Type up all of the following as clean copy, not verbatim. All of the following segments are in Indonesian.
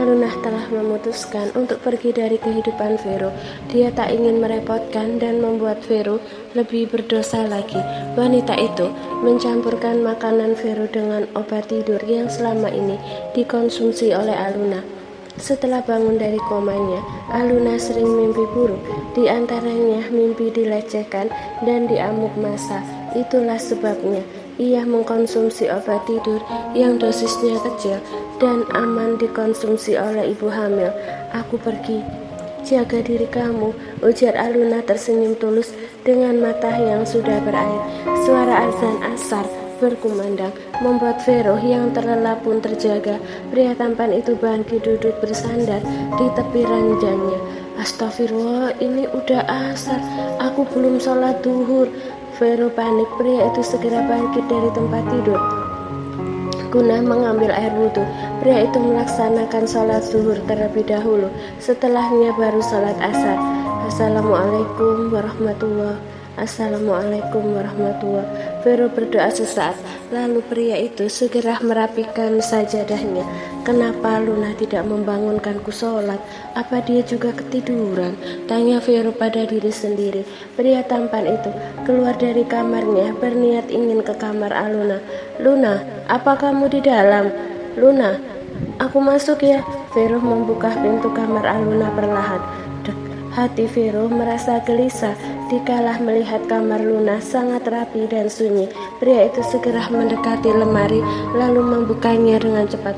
Aluna telah memutuskan untuk pergi dari kehidupan Vero. Dia tak ingin merepotkan dan membuat Vero lebih berdosa lagi. Wanita itu mencampurkan makanan Vero dengan obat tidur yang selama ini dikonsumsi oleh Aluna. Setelah bangun dari komanya, Aluna sering mimpi buruk, di antaranya mimpi dilecehkan dan diamuk massa. Itulah sebabnya ia mengkonsumsi obat tidur yang dosisnya kecil dan aman dikonsumsi oleh ibu hamil. Aku pergi. Jaga diri kamu, ujar Aluna tersenyum tulus dengan mata yang sudah berair. Suara azan asar berkumandang, membuat Vero yang terlelap pun terjaga. Pria tampan itu bangkit duduk bersandar di tepi ranjangnya. Astagfirullah, ini udah asar, aku belum sholat duhur. Vero panik. Pria itu segera bangkit dari tempat tidur guna mengambil air wudhu. Pria itu melaksanakan sholat zuhur terlebih dahulu, setelahnya baru sholat asar. Assalamualaikum warahmatullahi. Vero berdoa sesaat, lalu pria itu segera merapikan sajadahnya. Kenapa Luna tidak membangunkanku sholat? Apa dia juga ketiduran? Tanya Vero pada diri sendiri. Pria tampan itu keluar dari kamarnya berniat ingin ke kamar Aluna. Luna, apa kamu di dalam? Luna, aku masuk ya. Vero membuka pintu kamar Aluna perlahan. Hati Vero merasa gelisah dikala melihat kamar Luna sangat rapi dan sunyi. Pria itu segera mendekati lemari lalu membukanya dengan cepat.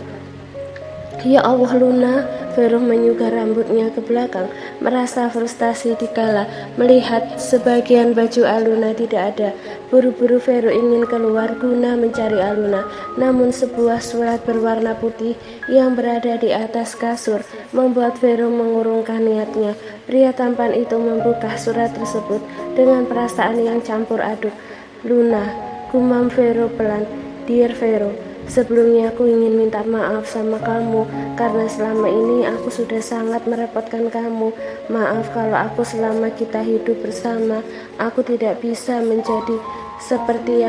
Ya Allah Luna, Vero menyugar rambutnya ke belakang, merasa frustasi dikala melihat sebagian baju Aluna tidak ada. Buru-buru Vero ingin keluar guna mencari Aluna, namun sebuah surat berwarna putih yang berada di atas kasur membuat Vero mengurungkan niatnya. Pria tampan itu membuka surat tersebut dengan perasaan yang campur aduk. Luna, gumam Vero pelan. Dear Vero, sebelumnya aku ingin minta maaf sama kamu karena selama ini aku sudah sangat merepotkan kamu. Maaf kalau aku selama kita hidup bersama, aku tidak bisa menjadi seperti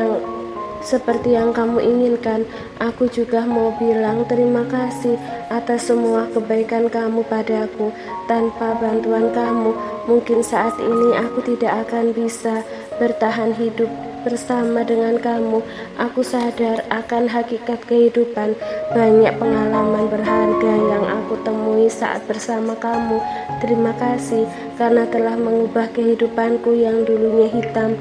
yang kamu inginkan. Aku juga mau bilang terima kasih atas semua kebaikan kamu padaku. Tanpa bantuan kamu, mungkin saat ini aku tidak akan bisa bertahan hidup bersama dengan kamu. Aku sadar akan hakikat kehidupan. Banyak pengalaman berharga yang aku temui saat bersama kamu. Terima kasih karena telah mengubah kehidupanku yang dulunya hitam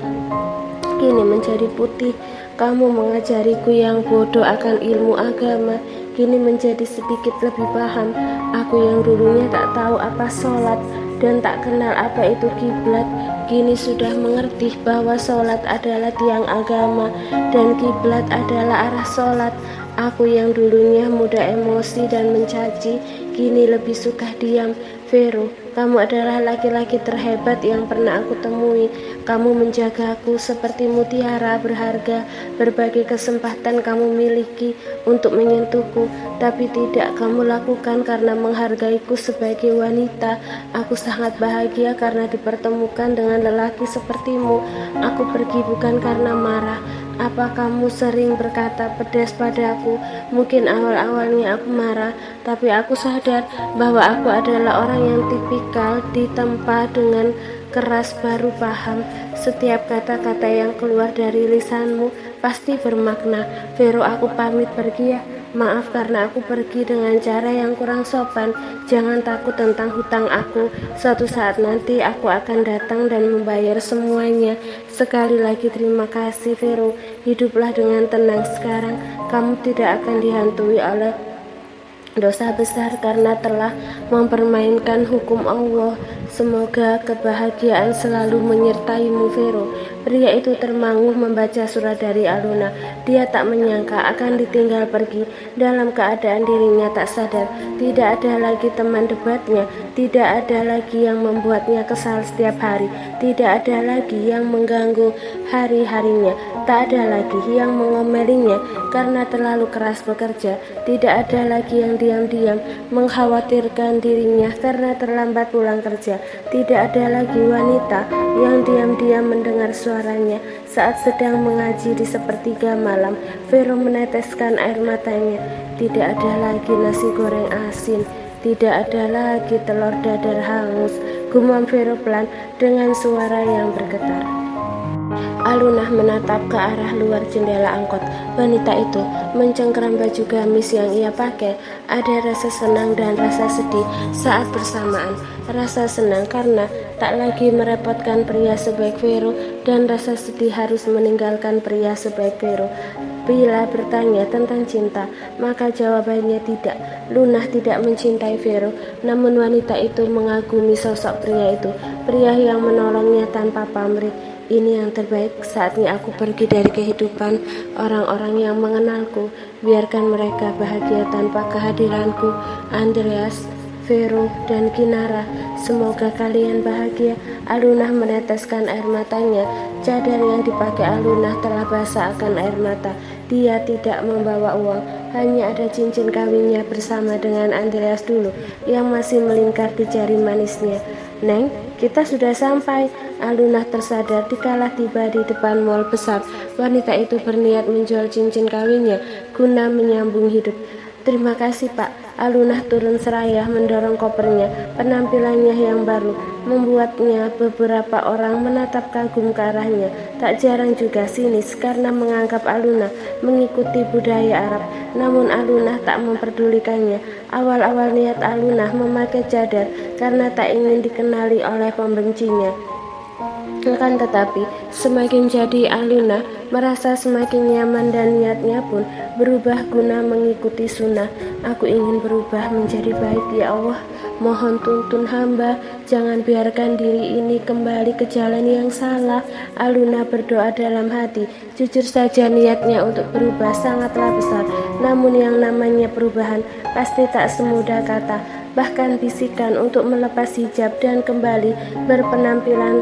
kini menjadi putih. Kamu mengajariku yang bodoh akan ilmu agama kini menjadi sedikit lebih paham. Aku yang dulunya tak tahu apa sholat dan tak kenal apa itu kiblat, kini sudah mengerti bahwa sholat adalah tiang agama dan kiblat adalah arah sholat. Aku yang dulunya mudah emosi dan mencaci, kini lebih suka diam. Vero, kamu adalah laki-laki terhebat yang pernah aku temui. Kamu menjagaku seperti mutiara berharga. Berbagai kesempatan kamu miliki untuk menyentuhku, tapi tidak kamu lakukan karena menghargaiku sebagai wanita. Aku sangat bahagia karena dipertemukan dengan lelaki sepertimu. Aku pergi bukan karena marah. Apa kamu sering berkata pedas padaku? Mungkin awal-awalnya aku marah, tapi aku sadar bahwa aku adalah orang yang tipikal ditempa dengan keras baru paham. Setiap kata-kata yang keluar dari lisanmu pasti bermakna. Vero, aku pamit pergi ya. Maaf karena aku pergi dengan cara yang kurang sopan. Jangan takut tentang hutang aku. Suatu saat nanti aku akan datang dan membayar semuanya. Sekali lagi terima kasih Vero. Hiduplah dengan tenang sekarang. Kamu tidak akan dihantui oleh dosa besar karena telah mempermainkan hukum Allah. Semoga kebahagiaan selalu menyertaimu Vero. Pria itu termangu membaca surat dari Aluna. Dia tak menyangka akan ditinggal pergi dalam keadaan dirinya tak sadar. Tidak ada lagi teman debatnya, tidak ada lagi yang membuatnya kesal setiap hari, tidak ada lagi yang mengganggu hari-harinya, tak ada lagi yang mengomelinya karena terlalu keras bekerja, tidak ada lagi yang diam-diam mengkhawatirkan dirinya karena terlambat pulang kerja, tidak ada lagi wanita yang diam-diam mendengar suaranya saat sedang mengaji di sepertiga malam. Vero meneteskan air matanya. Tidak ada lagi nasi goreng asin Tidak ada lagi telur dadar hangus, gumam Vero pelan dengan suara yang bergetar. Alunah menatap ke arah luar jendela angkot. Wanita itu mencengkeram baju gamis yang ia pakai. Ada rasa senang dan rasa sedih saat bersamaan. Rasa senang karena tak lagi merepotkan pria sebaik Vero, dan rasa sedih harus meninggalkan pria sebaik Vero. Bila bertanya tentang cinta, maka jawabannya tidak. Lunah tidak mencintai Vero, namun wanita itu mengagumi sosok pria itu, pria yang menolongnya tanpa pamrih. Ini yang terbaik, saatnya aku pergi dari kehidupan orang-orang yang mengenalku. Biarkan mereka bahagia tanpa kehadiranku. Andreas, Vero, dan Kinara, semoga kalian bahagia. Alunah meneteskan air matanya. Cadar yang dipakai Alunah telah basah akan air mata. Dia tidak membawa uang, hanya ada cincin kawinnya bersama dengan Andreas dulu yang masih melingkar di jari manisnya. Neng, kita sudah sampai. Alunah tersadar dikala tiba di depan mal besar. Wanita itu berniat menjual cincin kawinnya guna menyambung hidup. Terima kasih, Pak. Alunah turun seraya mendorong kopernya. Penampilannya yang baru membuatnya beberapa orang menatap kagum ke arahnya. Tak jarang juga sinis karena menganggap Alunah mengikuti budaya Arab. Namun Alunah tak memperdulikannya. Awal-awal niat Alunah memakai cadar karena tak ingin dikenali oleh pembencinya. Akan tetapi, semakin jadi Alunah merasa semakin nyaman dan niatnya pun berubah guna mengikuti sunnah. Aku ingin berubah menjadi baik, ya Allah. Mohon tuntun hamba, jangan biarkan diri ini kembali ke jalan yang salah. Alunah berdoa dalam hati. Jujur saja niatnya untuk berubah sangatlah besar. Namun yang namanya perubahan pasti tak semudah kata. Bahkan bisikan untuk melepas hijab dan kembali berpenampilan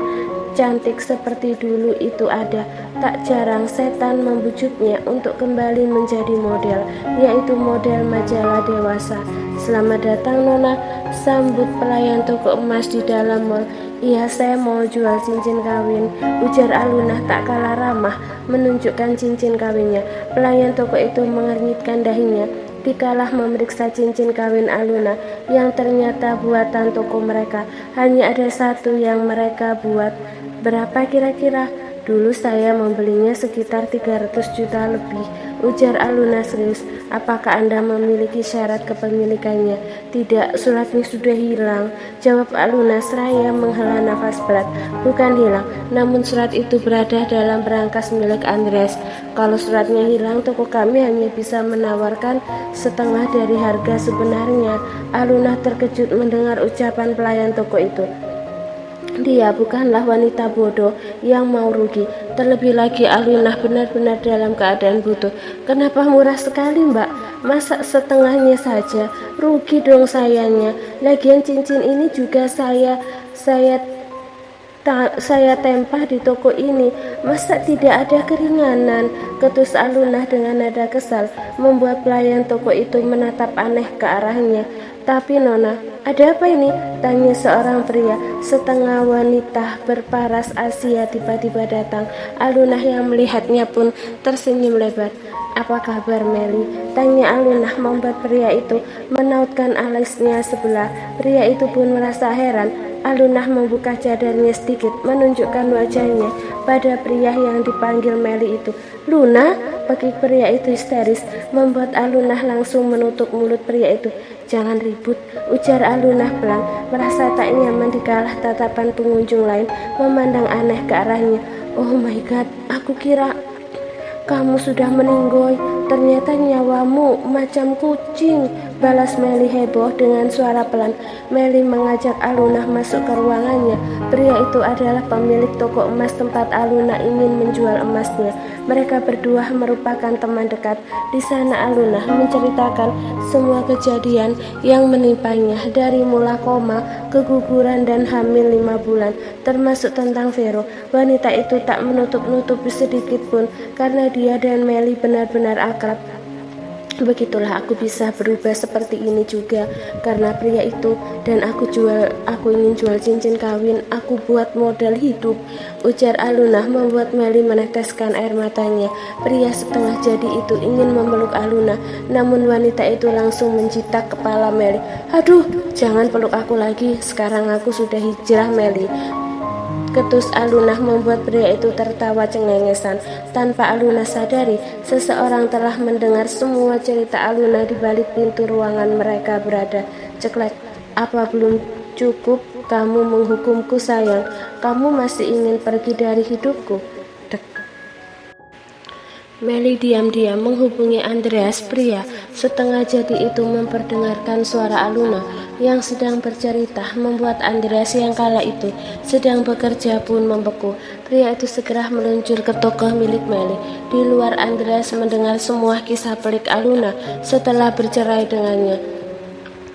cantik seperti dulu itu ada. Tak jarang setan membujuknya untuk kembali menjadi model, yaitu model majalah dewasa. Selamat datang Nona, sambut pelayan toko emas di dalam mal. Iya, saya mau jual cincin kawin, ujar Alunah tak kalah ramah menunjukkan cincin kawinnya. Pelayan toko itu mengernyitkan dahinya dikalah memeriksa cincin kawin Alunah yang ternyata buatan toko mereka. Hanya ada satu yang mereka buat. Berapa kira-kira? Dulu saya membelinya sekitar 300 juta lebih, ujar Alunah serius. Apakah Anda memiliki syarat kepemilikannya? Tidak, suratnya sudah hilang, jawab Alunah seraya menghela nafas berat. Bukan hilang, namun surat itu berada dalam berangkas milik Andreas. Kalau suratnya hilang, toko kami hanya bisa menawarkan setengah dari harga sebenarnya. Alunah terkejut mendengar ucapan pelayan toko itu. Dia bukanlah wanita bodoh yang mau rugi. Terlebih lagi Alunah benar-benar dalam keadaan butuh. Kenapa murah sekali, Mbak? Masa setengahnya saja? Rugi dong sayanya. Lagian cincin ini juga saya tempah di toko ini. Masa tidak ada keringanan? Ketus Alunah dengan nada kesal, membuat pelayan toko itu menatap aneh ke arahnya. Tapi Nona, ada apa ini? Tanya seorang pria setengah wanita berparas Asia tiba-tiba datang. Alunah yang melihatnya pun tersenyum lebar. Apa kabar Meli? Tanya Alunah membuat pria itu menautkan alisnya sebelah. Pria itu pun merasa heran. Alunah membuka cadarnya sedikit menunjukkan wajahnya pada pria yang dipanggil Meli itu. Luna, bagi pria itu histeris, membuat Alunah langsung menutup mulut pria itu. Jangan ribut, ujar Alunah pelan, merasa tak nyaman dikalah tatapan pengunjung lain memandang aneh ke arahnya. Oh my god, aku kira kamu sudah meninggoy, ternyata nyawamu macam kucing, balas Meli heboh dengan suara pelan. Meli mengajak Alunah masuk ke ruangannya. Pria itu adalah pemilik toko emas tempat Alunah ingin menjual emasnya. Mereka berdua merupakan teman dekat. Di sana Alunah menceritakan semua kejadian yang menimpanya dari mula koma, keguguran dan hamil 5 bulan, termasuk tentang Vero. Wanita itu tak menutup-nutupi sedikit pun karena dia dan Meli benar-benar akrab. Begitulah aku bisa berubah seperti ini juga karena pria itu, dan aku ingin jual cincin kawin, aku buat modal hidup, ujar Aluna membuat Meli meneteskan air matanya. Pria setengah jadi itu ingin memeluk Aluna, namun wanita itu langsung mencitak kepala Meli. Aduh, jangan peluk aku lagi, sekarang aku sudah hijrah Meli. Ketus Aluna membuat pria itu tertawa cengengesan. Tanpa Aluna sadari, seseorang telah mendengar semua cerita Aluna di balik pintu ruangan mereka berada. Ceklek, apa belum cukup kamu menghukumku sayang? Kamu masih ingin pergi dari hidupku? Meli diam-diam menghubungi Andreas. Pria setengah jadi itu memperdengarkan suara Aluna yang sedang bercerita, membuat Andreas yang kala itu sedang bekerja pun membeku. Pria itu segera meluncur ke toko milik Meli. Di luar, Andreas mendengar semua kisah pelik Aluna setelah bercerai dengannya.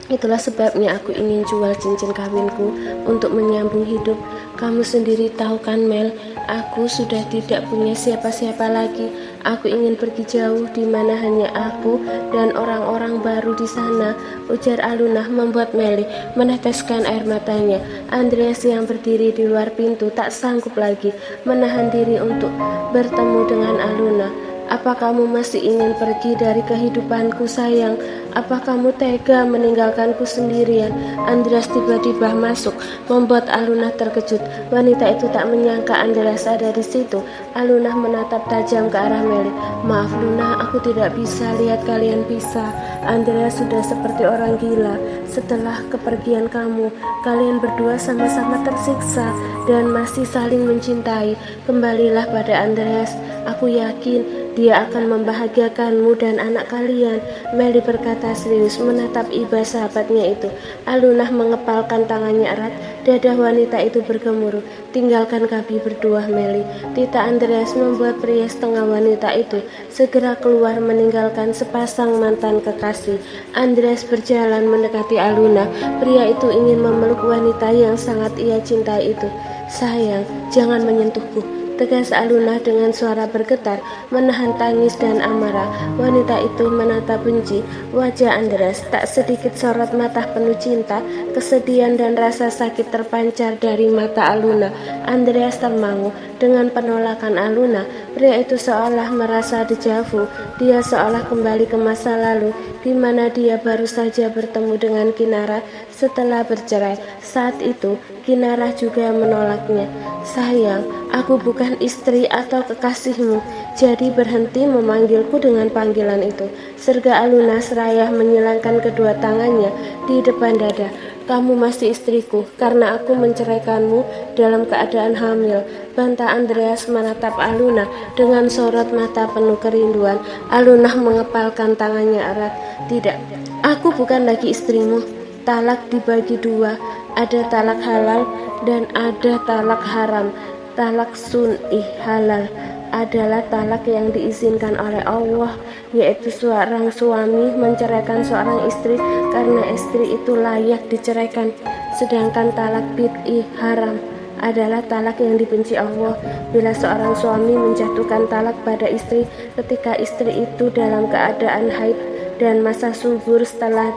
Itulah sebabnya aku ingin jual cincin kawinku untuk menyambung hidup. Kamu sendiri tahu kan Mel, aku sudah tidak punya siapa-siapa lagi. Aku ingin pergi jauh di mana hanya aku dan orang-orang baru di sana, ujar Aluna membuat Meli meneteskan air matanya. Andreas yang berdiri di luar pintu tak sanggup lagi menahan diri untuk bertemu dengan Aluna. Apa kamu masih ingin pergi dari kehidupanku sayang? Apa kamu tega meninggalkanku sendirian? Andreas tiba-tiba masuk, membuat Aluna terkejut. Wanita itu tak menyangka Andreas ada di situ. Aluna menatap tajam ke arah Meli. Maaf Luna, aku tidak bisa lihat kalian pisah. Andreas sudah seperti orang gila. Setelah kepergian kamu, kalian berdua sama-sama tersiksa dan masih saling mencintai. Kembalilah pada Andreas. Aku yakin dia akan membahagiakanmu dan anak kalian. Meli berkata serius menatap iba sahabatnya itu. Aluna mengepalkan tangannya erat. Dada wanita itu bergemuruh. Tinggalkan kami berdua Meli. Tita Andreas membuat pria setengah wanita itu segera keluar meninggalkan sepasang mantan kekasih. Andreas berjalan mendekati Aluna. Pria itu ingin memeluk wanita yang sangat ia cintai itu. Sayang, jangan menyentuhku, tegas Aluna dengan suara bergetar, menahan tangis dan amarah. Wanita itu menatap benci wajah Andreas, tak sedikit sorot mata penuh cinta, kesedihan dan rasa sakit terpancar dari mata Aluna. Andreas termangu dengan penolakan Aluna. Pria itu seolah merasa dejavu. Dia seolah kembali ke masa lalu, di mana dia baru saja bertemu dengan Kinara setelah bercerai. Saat itu, Kinara juga menolaknya. Sayang, aku bukan istri atau kekasihmu, jadi berhenti memanggilku dengan panggilan itu, serga Aluna seraya menyilangkan kedua tangannya di depan dada. Kamu masih istriku karena aku menceraikanmu dalam keadaan hamil, bantah Andreas menatap Aluna dengan sorot mata penuh kerinduan. Aluna mengepalkan tangannya erat. Tidak, aku bukan lagi istrimu. Talak dibagi dua, ada talak halal dan ada talak haram. Talak sun'i halal adalah talak yang diizinkan oleh Allah, yaitu seorang suami menceraikan seorang istri karena istri itu layak diceraikan. Sedangkan talak bid'i haram adalah talak yang dibenci Allah, bila seorang suami menjatuhkan talak pada istri ketika istri itu dalam keadaan haid dan masa subur setelah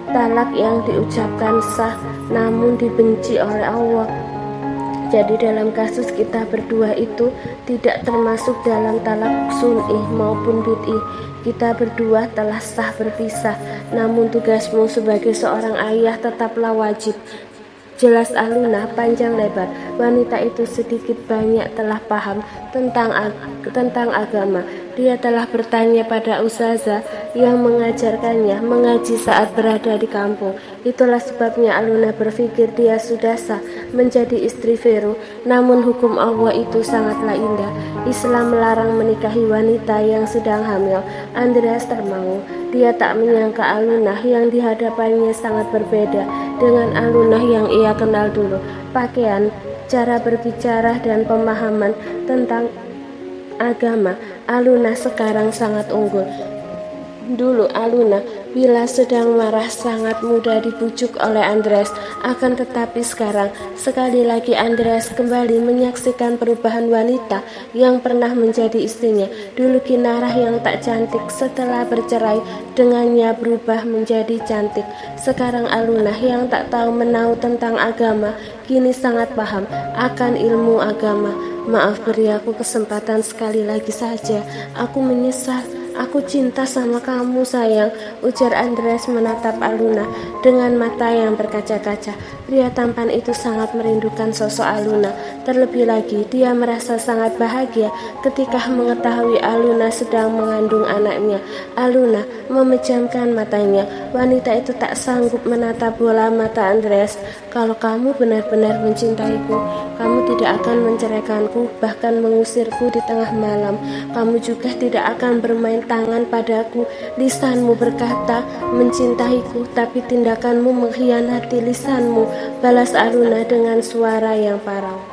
talak yang diucapkan sah namun dibenci oleh Allah. Jadi dalam kasus kita berdua itu tidak termasuk dalam talak sun'i maupun bid'i. Kita berdua telah sah berpisah, namun tugasmu sebagai seorang ayah tetaplah wajib. Jelas Aluna panjang lebar. Wanita itu sedikit banyak telah paham tentang agama. Dia telah bertanya pada ustazah yang mengajarkannya mengaji saat berada di kampung. Itulah sebabnya Aluna berpikir dia sudah sah menjadi istri Vero. Namun hukum Allah itu sangatlah indah. Islam melarang menikahi wanita yang sedang hamil. Andreas termangu. Dia tak menyangka Aluna yang di hadapannya sangat berbeda dengan Aluna yang ia kenal dulu. Pakaian, cara berbicara, dan pemahaman tentang agama Aluna sekarang sangat unggul. Dulu Aluna, bila sedang marah, sangat mudah dibujuk oleh Andreas. Akan tetapi sekarang, sekali lagi Andreas kembali menyaksikan perubahan wanita yang pernah menjadi istrinya. Dulu Kinarah yang tak cantik, setelah bercerai dengannya berubah menjadi cantik. Sekarang Aluna yang tak tahu menahu tentang agama, kini sangat paham akan ilmu agama. Maaf, beri aku kesempatan sekali lagi saja. Aku menyesal. Aku cinta sama kamu sayang, ujar Andreas menatap Aluna dengan mata yang berkaca-kaca. Pria tampan itu sangat merindukan sosok Aluna. Terlebih lagi, dia merasa sangat bahagia ketika mengetahui Aluna sedang mengandung anaknya. Aluna memejamkan matanya. Wanita itu tak sanggup menatap bola mata Andreas. Kalau kamu benar-benar mencintaiku, kamu tidak akan menceraikanku, bahkan mengusirku di tengah malam. Kamu juga tidak akan bermain tangan padaku. Lisanmu berkata mencintaiku, tapi tindakanmu mengkhianati lisanmu, balas Aluna dengan suara yang parau.